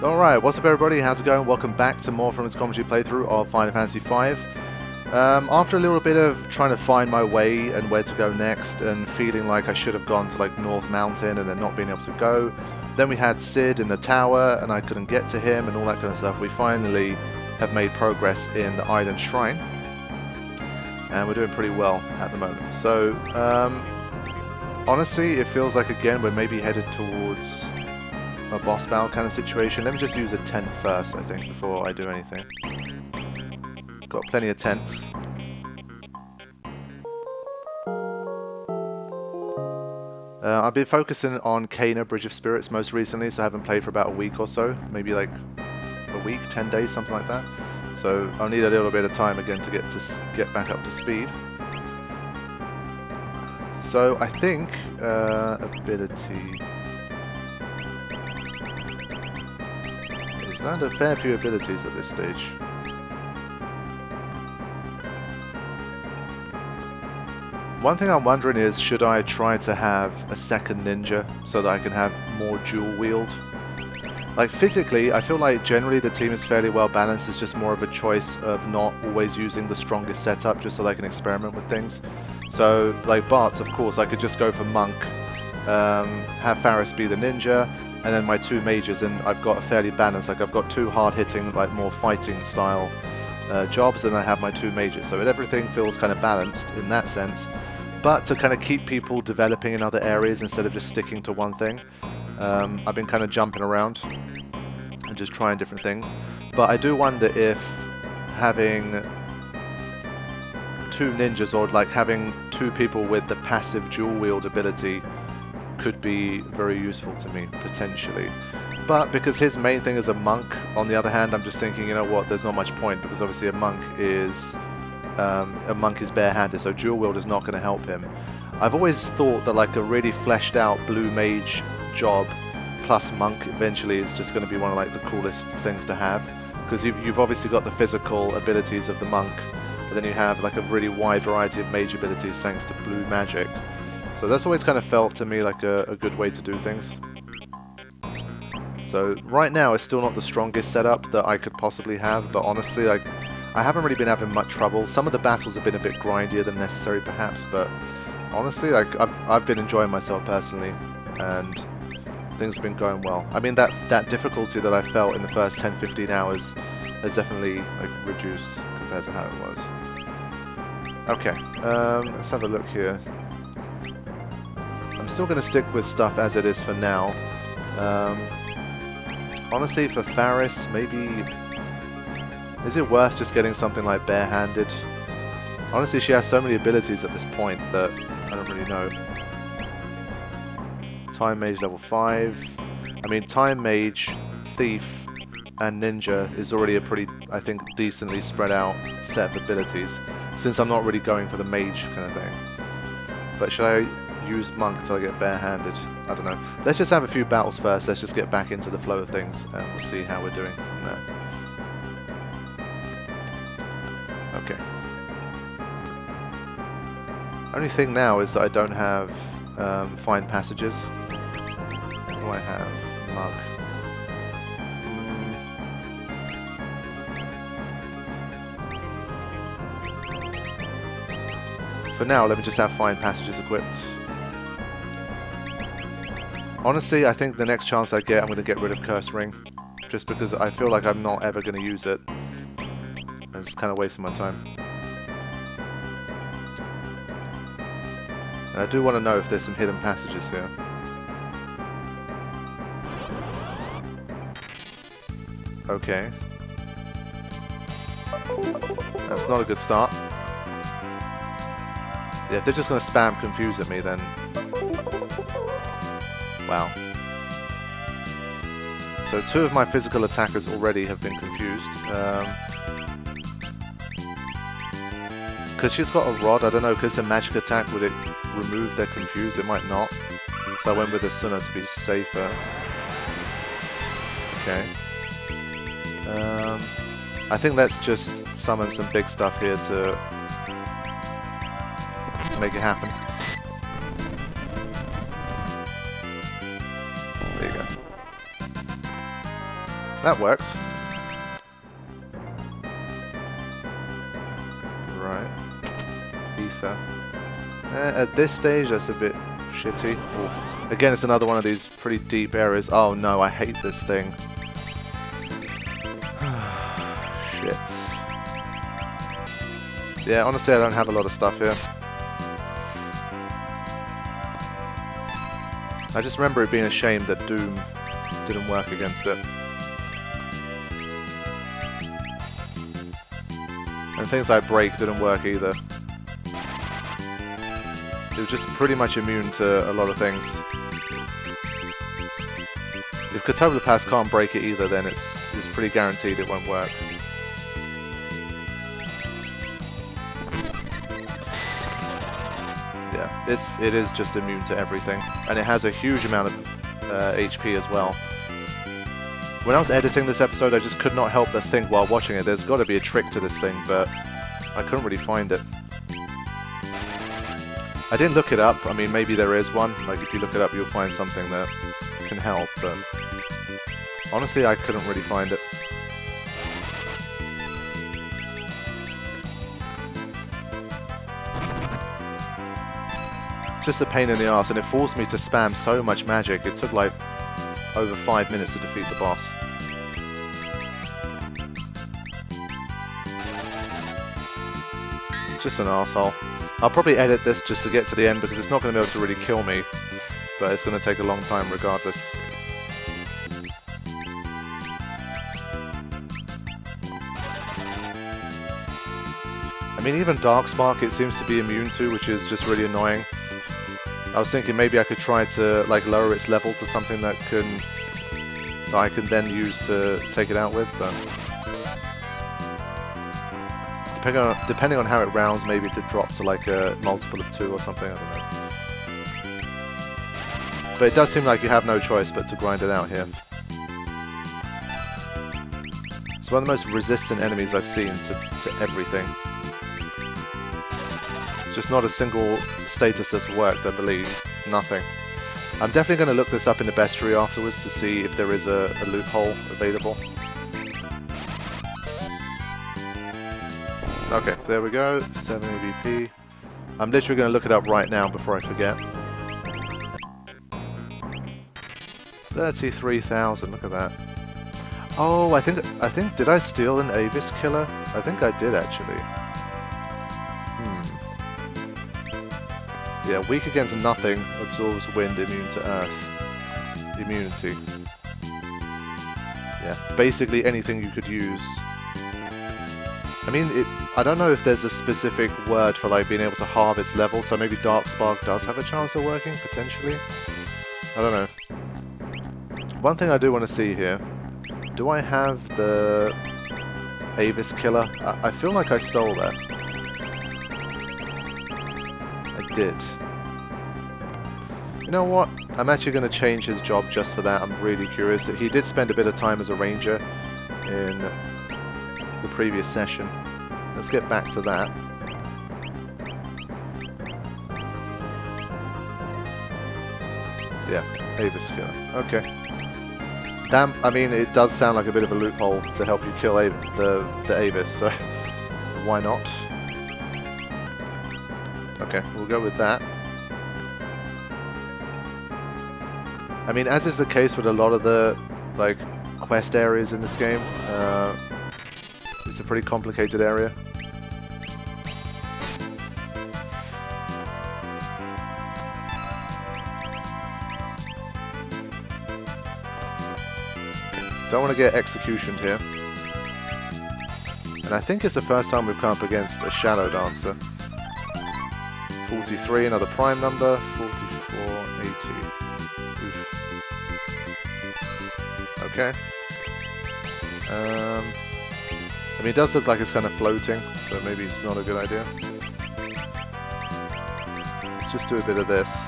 Alright, what's up everybody, how's it going? Welcome back to more from its commentary playthrough of Final Fantasy V. After a little bit of trying to find my way and where to go next, and feeling like I should have gone to like North Mountain and then not being able to go, then we had Sid in the tower and I couldn't get to him and all that kind of stuff. We finally have made progress in the Island Shrine, and we're doing pretty well at the moment. So, honestly, it feels like again we're maybe headed towards a boss battle kind of situation. Let me just use a tent first, I think, before I do anything. Got plenty of tents. I've been focusing on Kena, Bridge of Spirits most recently, so I haven't played for about a week or so. Maybe like a week, 10 days, something like that. So I'll need a little bit of time again to get back up to speed. So I think ability... He's landed a fair few abilities at this stage. One thing I'm wondering is, should I try to have a second ninja so that I can have more dual wield? Like physically, I feel like generally the team is fairly well balanced. It's just more of a choice of not always using the strongest setup just so they can experiment with things. So like Bart's, of course, I could just go for Monk, have Faris be the ninja, and then my two mages, and I've got a fairly balanced, like I've got two hard-hitting, like more fighting style jobs, and I have my two mages. So everything feels kind of balanced in that sense. But to kind of keep people developing in other areas instead of just sticking to one thing, I've been kind of jumping around and just trying different things. But I do wonder if having two ninjas, or like having two people with the passive dual wield ability, could be very useful to me, potentially. But because his main thing is a monk, on the other hand, I'm just thinking, you know what, there's not much point, because obviously a monk is barehanded, so dual wield is not going to help him. I've always thought that like a really fleshed out blue mage job plus monk eventually is just going to be one of like the coolest things to have, because you've obviously got the physical abilities of the monk, but then you have like a really wide variety of mage abilities thanks to blue magic. So that's always kind of felt to me like a good way to do things. So right now it's still not the strongest setup that I could possibly have, but honestly, like, I haven't really been having much trouble. Some of the battles have been a bit grindier than necessary perhaps, but honestly, like, I've been enjoying myself personally, and things have been going well. I mean, that difficulty that I felt in the first 10-15 hours has definitely like reduced compared to how it was. Okay, let's have a look here. I'm still going to stick with stuff as it is for now. Honestly, for Faris, maybe... Is it worth just getting something like barehanded? Honestly, she has so many abilities at this point that I don't really know. Time Mage level 5. I mean, Time Mage, Thief, and Ninja is already a pretty, I think, decently spread out set of abilities, since I'm not really going for the mage kind of thing. But should I use Monk until I get barehanded? I don't know. Let's just have a few battles first. Let's just get back into the flow of things, and we'll see how we're doing from there. Okay. Only thing now is that I don't have find passages. What do I have? Mug. For now, let me just have find passages equipped. Honestly, I think the next chance I get, I'm going to get rid of Curse Ring, just because I feel like I'm not ever going to use it. It's kind of wasting my time. I do want to know if there's some hidden passages here. Okay. That's not a good start. Yeah, if they're just going to spam confuse at me, then... Wow. So 2 of my physical attackers already have been confused. Because she's got a rod, I don't know, because it's a magic attack, would it remove their confuse? It might not. So I went with a Suna to be safer. Okay. I think let's just summon some big stuff here to make it happen. There you go. That worked. Right. Ether. At this stage, that's a bit shitty. Ooh. Again, it's another one of these pretty deep areas. Oh no, I hate this thing. Shit. Yeah, honestly, I don't have a lot of stuff here. I just remember it being a shame that Doom didn't work against it. And things like Break didn't work either. It was just pretty much immune to a lot of things. If Tevura Pass can't break it either, then it's pretty guaranteed it won't work. Yeah, it is just immune to everything, and it has a huge amount of HP as well. When I was editing this episode, I just could not help but think while watching it, there's got to be a trick to this thing, but I couldn't really find it. I didn't look it up. I mean, maybe there is one. Like, if you look it up, you'll find something that can help, but honestly, I couldn't really find it. Just a pain in the ass, and it forced me to spam so much magic. It took like over 5 minutes to defeat the boss. Just an asshole. I'll probably edit this just to get to the end because it's not going to be able to really kill me, but it's going to take a long time regardless. I mean, even Darkspark it seems to be immune to, which is just really annoying. I was thinking maybe I could try to like lower its level to something that I can then use to take it out with, but depending on how it rounds, maybe it could drop to like a multiple of 2 or something, I don't know. But it does seem like you have no choice but to grind it out here. It's one of the most resistant enemies I've seen to everything. It's just not a single status that's worked, I believe. Nothing. I'm definitely going to look this up in the bestiary afterwards to see if there is a loophole available. Okay, there we go, 7 AVP. I'm literally going to look it up right now before I forget. 33,000, look at that. Oh, I think, did I steal an Avis killer? I think I did actually. Yeah, weak against nothing, absorbs wind, immune to earth. Immunity. Yeah, basically anything you could use. I mean, I don't know if there's a specific word for like being able to halve its level, so maybe Darkspark does have a chance of working, potentially? I don't know. One thing I do want to see here, do I have the Avis killer? I feel like I stole that. I did. You know what? I'm actually going to change his job just for that. I'm really curious. He did spend a bit of time as a ranger in the previous session. Let's get back to that. Yeah, Avis killer. Okay. Damn, I mean, it does sound like a bit of a loophole to help you kill the Avis, so why not? Okay, we'll go with that. I mean, as is the case with a lot of the like quest areas in this game, it's a pretty complicated area. Don't want to get executioned here. And I think it's the first time we've come up against a Shadow Dancer. 43, another prime number. 44, 80. Oof. Okay. I mean, it does look like it's kind of floating, so maybe it's not a good idea. Let's just do a bit of this.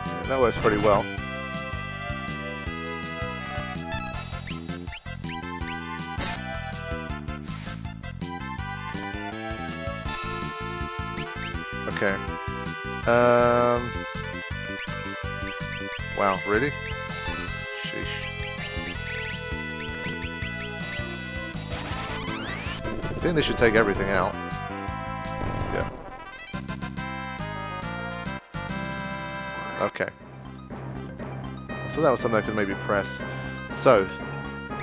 Yeah, that works pretty well. Okay. Wow, really? Sheesh. I think they should take everything out. Yeah. Okay. I thought that was something I could maybe press. So,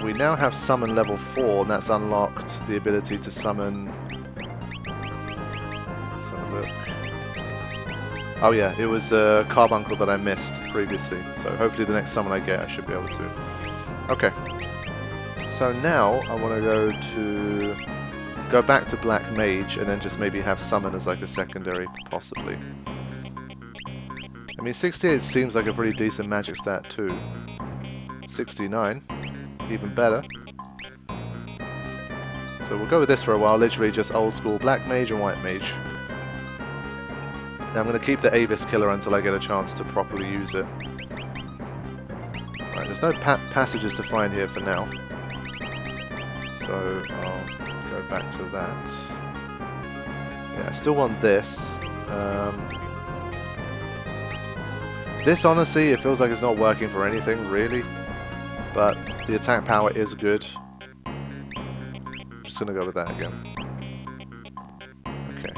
we now have summon level 4, and that's unlocked the ability to summon... Let's have a look. Oh yeah, it was a carbuncle that I missed previously, so hopefully the next summon I get I should be able to. Okay. So now I want to go back to Black Mage and then just maybe have summon as like a secondary, possibly. I mean, 68 seems like a pretty decent magic stat too. 69, even better. So we'll go with this for a while, literally just old school Black Mage and White Mage. Now I'm going to keep the Avis Killer until I get a chance to properly use it. Right, there's no passages to find here for now. So I'll go back to that. Yeah, I still want this. This, honestly, it feels like it's not working for anything, really. But the attack power is good. I'm just going to go with that again. Okay.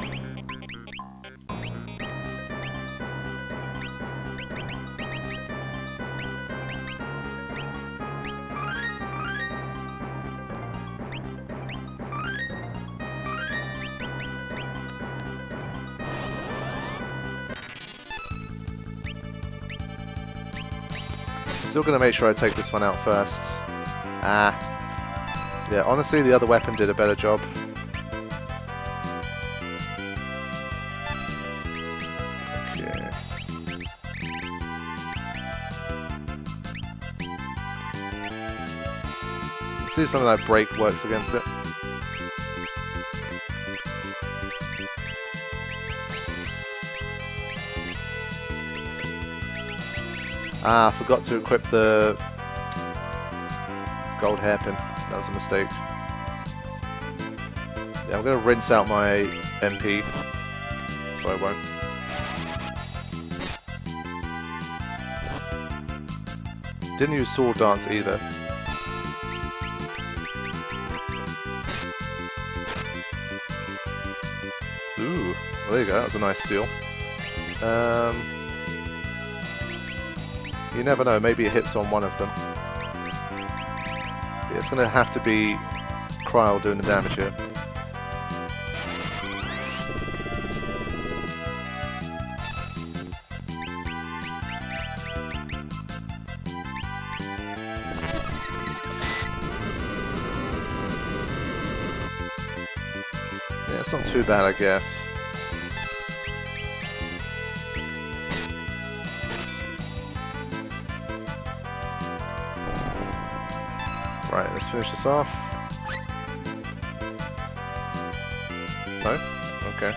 Still going to make sure I take this one out first. Ah. Yeah, honestly, the other weapon did a better job. Okay. Let's see if something like Break works against it. Ah, I forgot to equip the gold hairpin. That was a mistake. Yeah, I'm going to rinse out my MP, so I won't. Didn't use Sword Dance either. Ooh, well, there you go, that was a nice steal. You never know, maybe it hits on one of them. But it's going to have to be Cryle doing the damage here. Yeah, it's not too bad, I guess. Right, let's finish this off. No? Okay.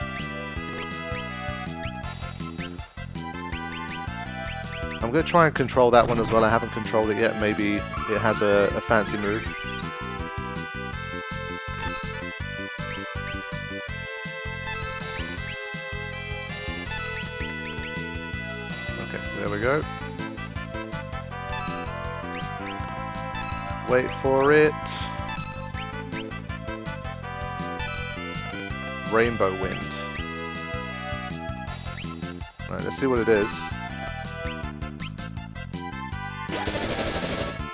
I'm going to try and control that one as well. I haven't controlled it yet. Maybe it has a fancy move. Okay, there we go. Wait for it. Rainbow Wind. Right, let's see what it is.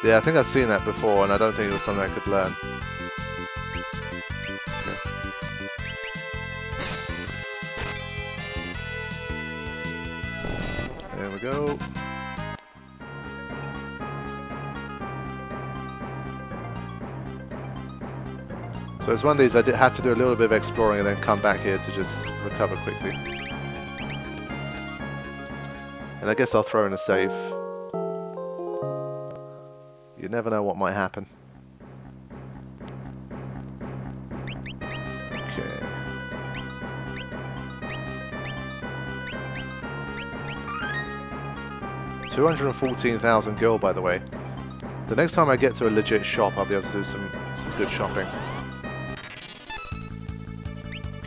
Yeah, I think I've seen that before, and I don't think it was something I could learn. Okay. There we go. So it's one of these I had to do a little bit of exploring and then come back here to just recover quickly. And I guess I'll throw in a save. You never know what might happen. Okay. $214,000 gil, by the way. The next time I get to a legit shop, I'll be able to do some good shopping.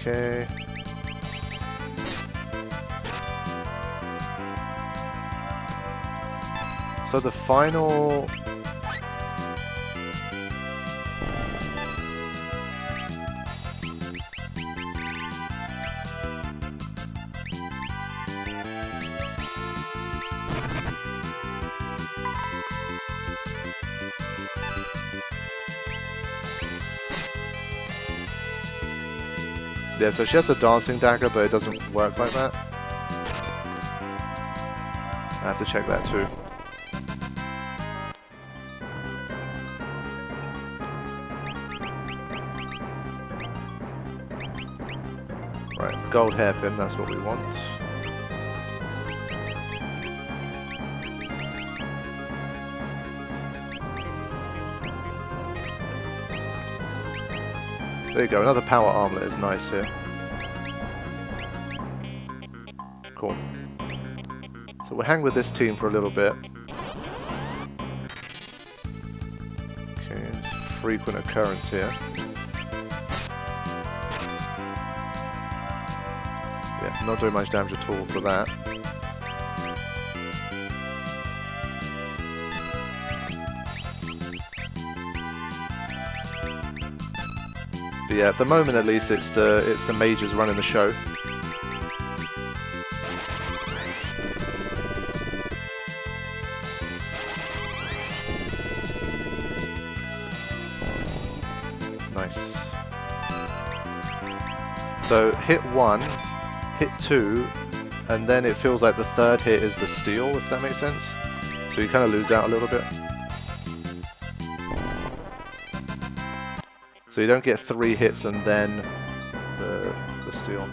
Okay. So So the final... Yeah, so she has a dancing dagger, but it doesn't work like that. I have to check that too. Right, gold hairpin, that's what we want. There you go, another power armlet is nice here. Cool. So we'll hang with this team for a little bit. Okay, it's a frequent occurrence here. Yeah, not doing much damage at all to that. But yeah, at the moment at least it's the mages running the show. Nice. So hit 1, hit 2, and then it feels like the third hit is the steal, if that makes sense. So you kind of lose out a little bit. So you don't get 3 hits and then the steal.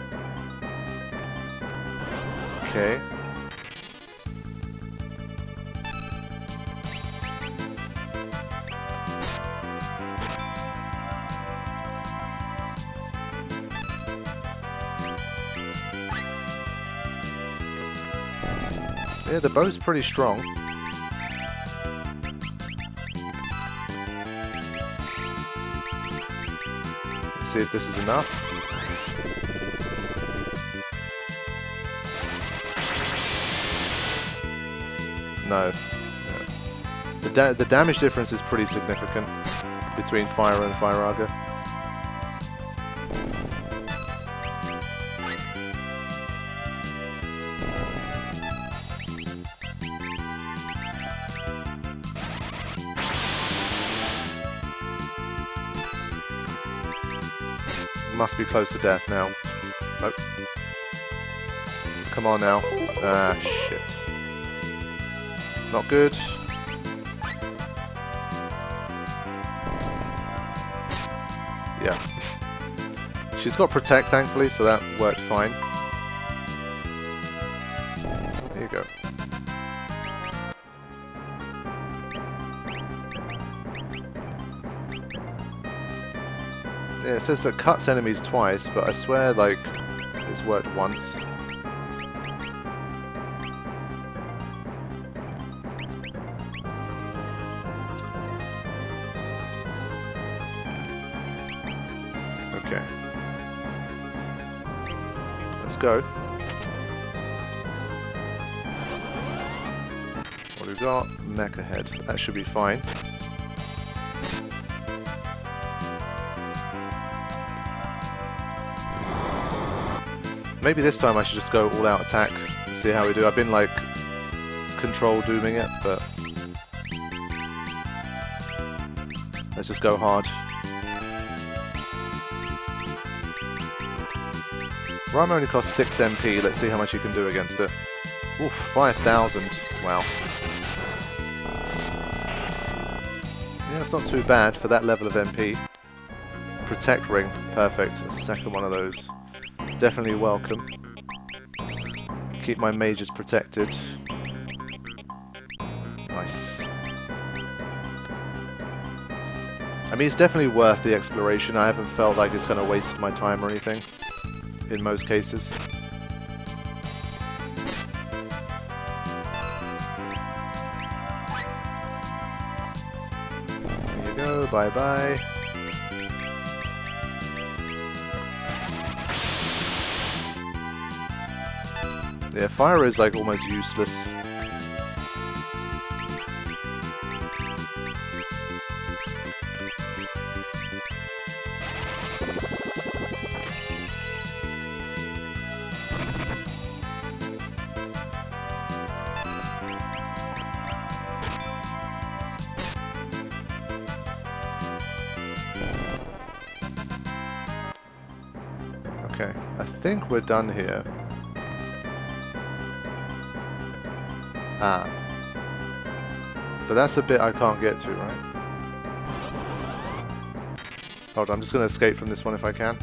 Okay. Yeah, the bow's pretty strong. See if this is enough. No. The damage difference is pretty significant between Fire and Firaga. Must be close to death now. Nope. Come on now. Ah, shit. Not good. Yeah. She's got Protect, thankfully, so that worked fine. There you go. Yeah, it says that cuts enemies twice, but I swear, like, it's worked once. Okay. Let's go. What do we got? Mecha head. That should be fine. Maybe this time I should just go all-out attack and see how we do. I've been, like, control dooming it, but let's just go hard. Rama only costs 6 MP. Let's see how much you can do against it. Oof, 5,000. Wow. Yeah, it's not too bad for that level of MP. Protect ring. Perfect. A second one of those. Definitely welcome. Keep my mages protected. Nice. I mean, it's definitely worth the exploration. I haven't felt like it's going to waste my time or anything, in most cases. There you go, bye-bye. Yeah, fire is like almost useless. Okay, I think we're done here. Ah. But that's a bit I can't get to, right? Hold on, I'm just going to escape from this one if I can.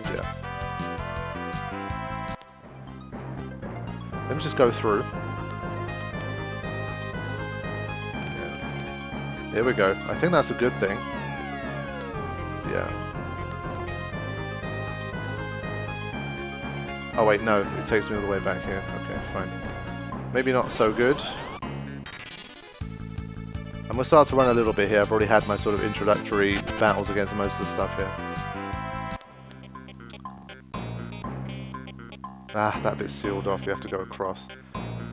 Yeah. Let me just go through. Yeah. Here we go. I think that's a good thing. Yeah. Oh wait, no, it takes me all the way back here. Okay, fine. Maybe not so good. I'm going to start to run a little bit here. I've already had my sort of introductory battles against most of the stuff here. Ah, that bit's sealed off. You have to go across.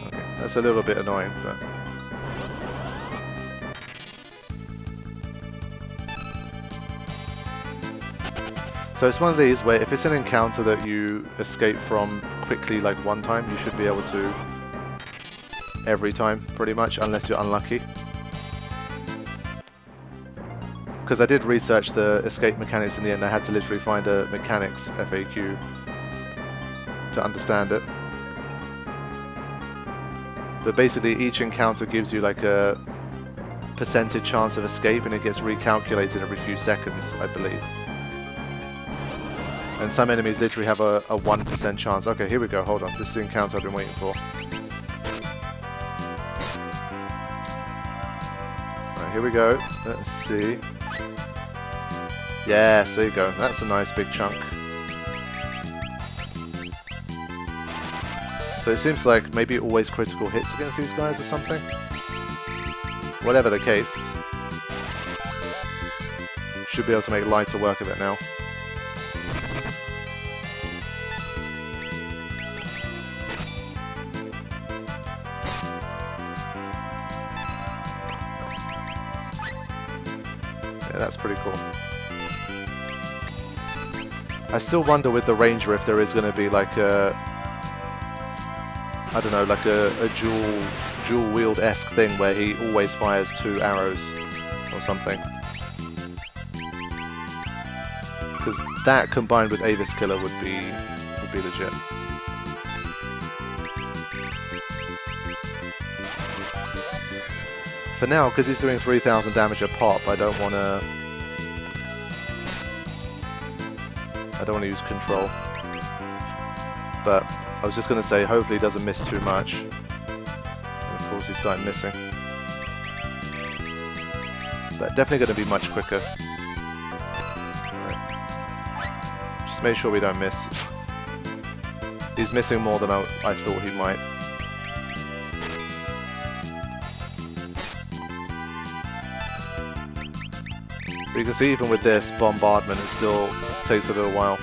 Okay, that's a little bit annoying, but... So it's one of these where if it's an encounter that you escape from quickly, like one time, you should be able to every time, pretty much, unless you're unlucky. Because I did research the escape mechanics in the end. I had to literally find a mechanics FAQ to understand it. But basically each encounter gives you like a percentage chance of escape, and it gets recalculated every few seconds, I believe. And some enemies literally have a 1% chance. Okay, here we go, hold on. This is the encounter I've been waiting for. Alright, here we go. Let's see. Yes, there you go. That's a nice big chunk. So it seems like maybe always critical hits against these guys or something. Whatever the case. Should be able to make lighter work of it now. Yeah, that's pretty cool. I still wonder with the Ranger if there is going to be like a, I don't know, like a dual wield-esque thing where he always fires 2 arrows or something. Because that combined with Avis Killer would be legit. For now, because he's doing 3,000 damage a pop, I don't want to use control. But I was just going to say, hopefully he doesn't miss too much. And of course he started missing. But definitely going to be much quicker. Right. Just make sure we don't miss. He's missing more than I thought he might. But you can see even with this bombardment, it still takes a little while.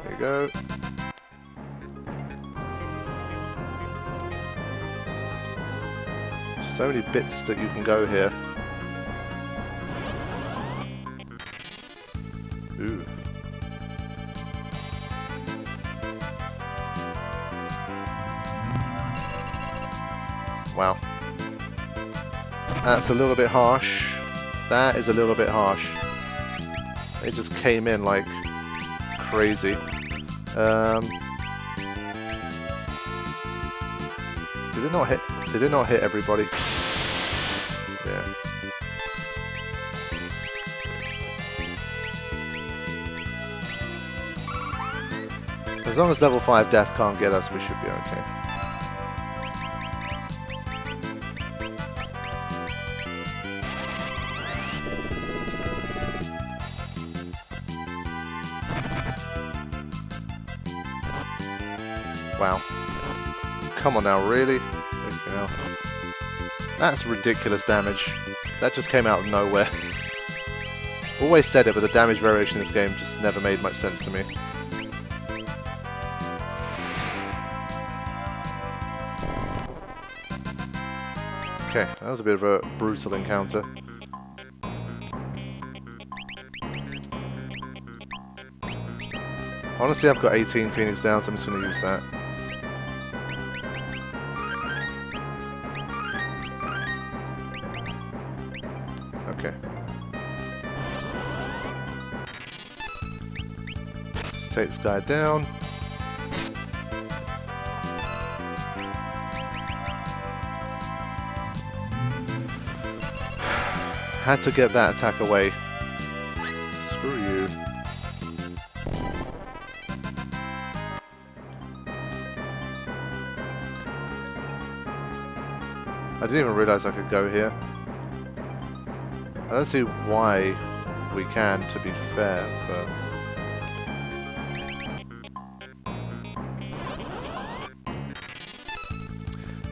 There you go. So many bits that you can go here. Ooh. Wow. That's a little bit harsh. That is a little bit harsh. It just came in like crazy. Did it not hit? Did it not hit everybody? Yeah. As long as level 5 death can't get us, we should be okay. Wow. Come on now, really? Okay, now. That's ridiculous damage. That just came out of nowhere. Always said it, but the damage variation in this game just never made much sense to me. Okay, that was a bit of a brutal encounter. Honestly, I've got 18 Phoenix down, so I'm just going to use that. take this guy down. Had to get that attack away. Screw you. I didn't even realize I could go here. I don't see why we can, to be fair, but...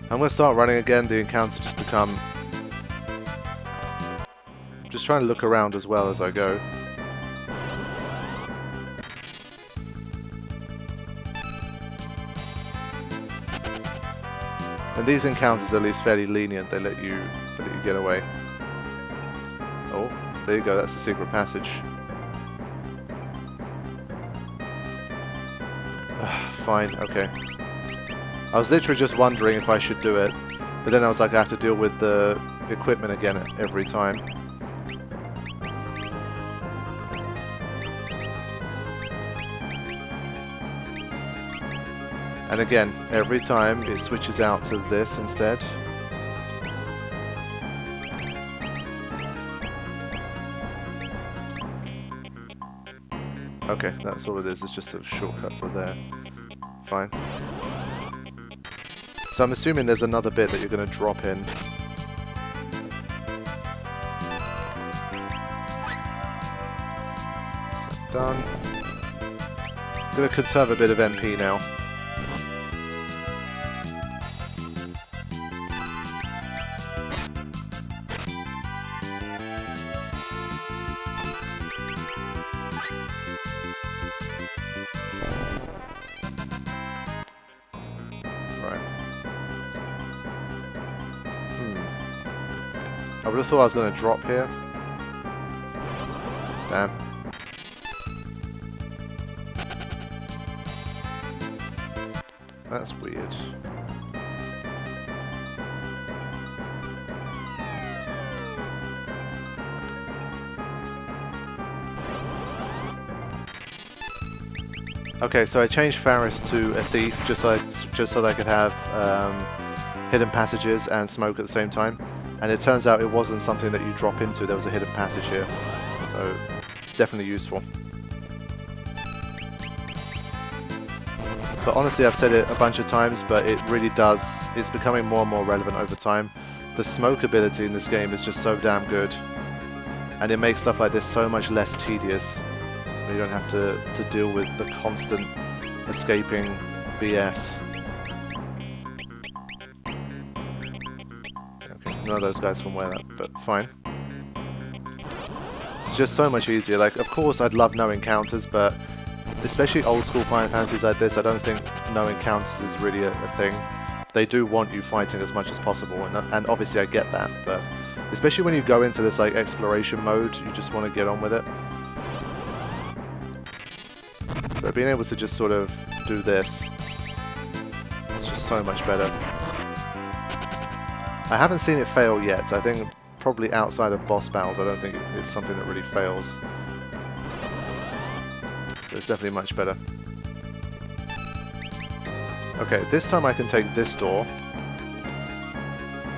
I'm going to start running again. The encounters just become... Just trying to look around as well as I go. And these encounters are at least fairly lenient. They let you get away. Oh, there you go. That's the secret passage. Fine. Okay. I was literally just wondering if I should do it, but then I was like, I have to deal with the equipment again every time. And again, every time it switches out to this instead. Okay, that's all it is. It's just a shortcut to there. Fine. So I'm assuming there's another bit that you're going to drop in. Is that done? I'm going to conserve a bit of MP now. I would have thought I was going to drop here. Damn. That's weird. Okay, so I changed Faris to a thief just so that I could have hidden passages and smoke at the same time. And it turns out it wasn't something that you drop into, there was a hidden passage here. So, definitely useful. But honestly, I've said it a bunch of times, but it really does, it's becoming more and more relevant over time. The smoke ability in this game is just so damn good. And it makes stuff like this so much less tedious. You don't have to deal with the constant escaping BS. None of those guys can wear that, but fine. It's just so much easier. Like, of course, I'd love no encounters, but especially old school Final Fantasies like this, I don't think no encounters is really a thing. They do want you fighting as much as possible, and obviously I get that, but especially when you go into this like exploration mode, you just want to get on with it. So being able to just sort of do this, it's just so much better. I haven't seen it fail yet. I think probably outside of boss battles, I don't think it's something that really fails. So it's definitely much better. Okay, this time I can take this door.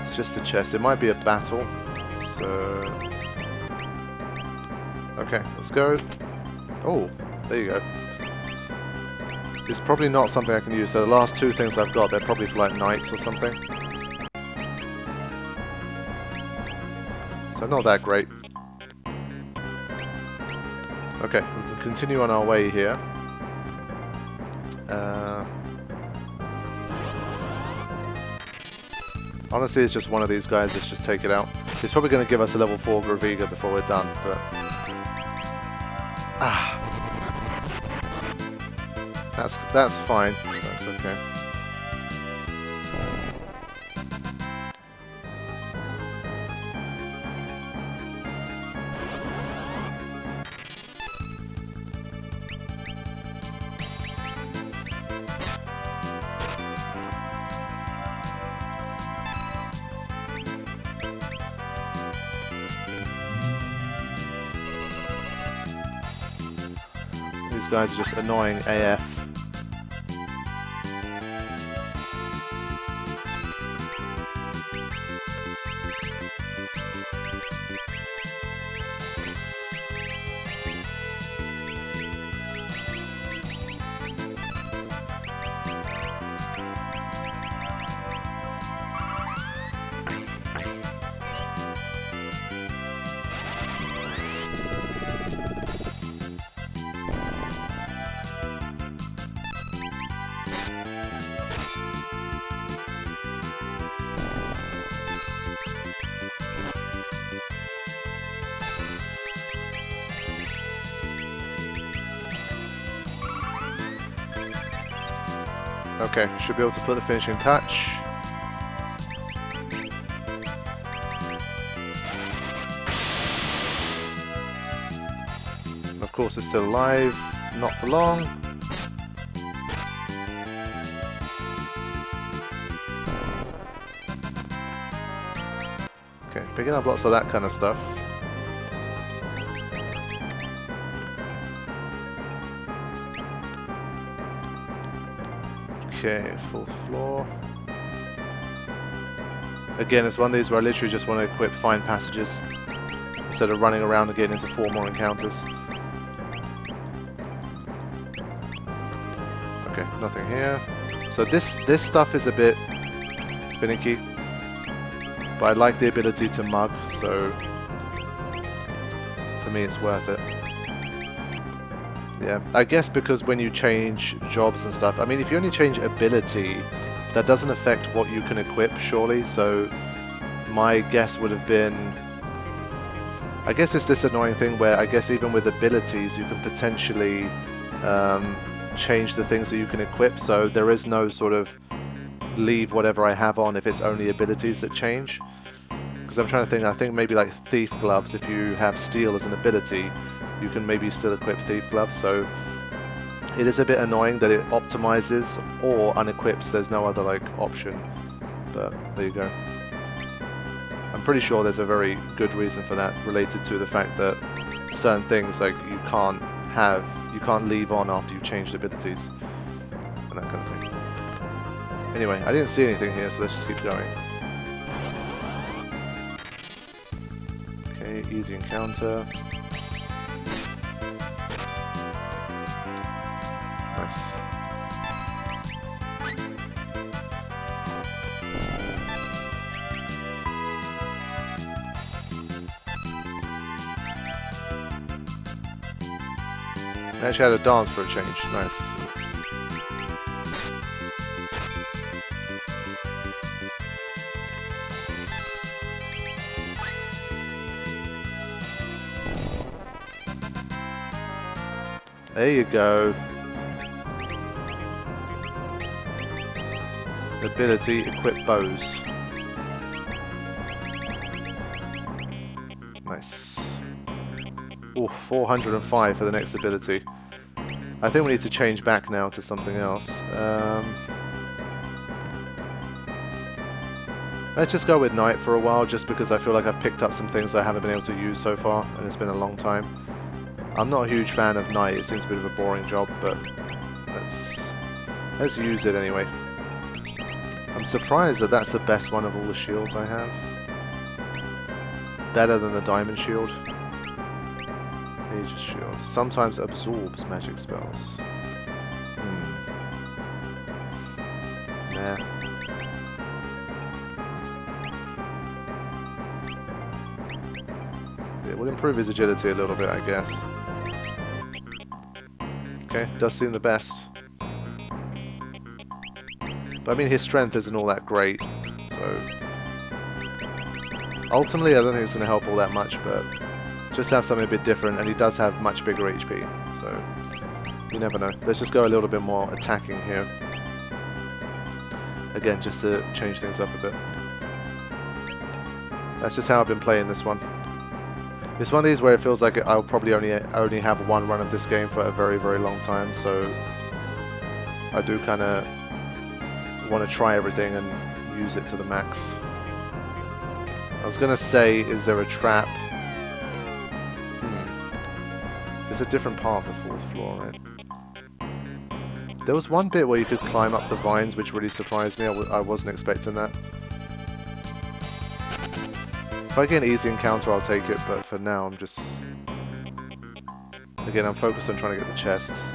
It's just a chest. It might be a battle. So... Okay, let's go. Oh, there you go. It's probably not something I can use. So the last two things I've got, they're probably for like knights or something. So not that great. Okay, we can continue on our way here. Honestly, it's just one of these guys. Let's just take it out. It's probably going to give us a level 4 Graviga before we're done, but... That's fine. That's okay. These guys are just annoying AF. Okay, should be able to put the finishing touch. Of course, it's still alive. Not for long. Okay, picking up lots of that kind of stuff. Okay, 4th floor. Again, it's one of these where I literally just want to equip Find Passages instead of running around and getting into 4 more encounters. Okay, nothing here. So this stuff is a bit finicky, but I like the ability to mug, so for me it's worth it. Yeah, I guess because when you change jobs and stuff, I mean, if you only change ability, that doesn't affect what you can equip, surely, so my guess would have been... I guess it's this annoying thing where I guess even with abilities you can potentially change the things that you can equip, so there is no sort of leave whatever I have on if it's only abilities that change. Because I'm trying to think, I think maybe like Thief Gloves, if you have Steel as an ability, you can maybe still equip Thief Gloves, so it is a bit annoying that it optimizes or unequips, there's no other like option, but there you go. I'm pretty sure there's a very good reason for that, related to the fact that certain things like you can't leave on after you've changed abilities, and that kind of thing. Anyway, I didn't see anything here, so let's just keep going. Okay, easy encounter. Nice. I actually had a dance for a change. Nice. There you go. Ability, equip bows. Nice. Oh, 405 for the next ability. I think we need to change back now to something else. Let's just go with Night for a while, just because I feel like I've picked up some things I haven't been able to use so far, and it's been a long time. I'm not a huge fan of Night, it seems a bit of a boring job, but let's use it anyway. I'm surprised that that's the best one of all the shields I have. Better than the Diamond Shield. Aegis Shield. Sometimes absorbs magic spells. Nah. It will improve his agility a little bit, I guess. Okay, does seem the best. But I mean, his strength isn't all that great, so... Ultimately, I don't think it's going to help all that much, but just have something a bit different, and he does have much bigger HP, so you never know. Let's just go a little bit more attacking here. Again, just to change things up a bit. That's just how I've been playing this one. It's one of these where it feels like I'll probably only have one run of this game for a very, very long time, so I do kind of want to try everything and use it to the max. I was going to say, is there a trap? This It's a different part of the 4th floor, right? There was one bit where you could climb up the vines, which really surprised me. I wasn't expecting that. If I get an easy encounter, I'll take it, but for now, I'm just... Again, I'm focused on trying to get the chests.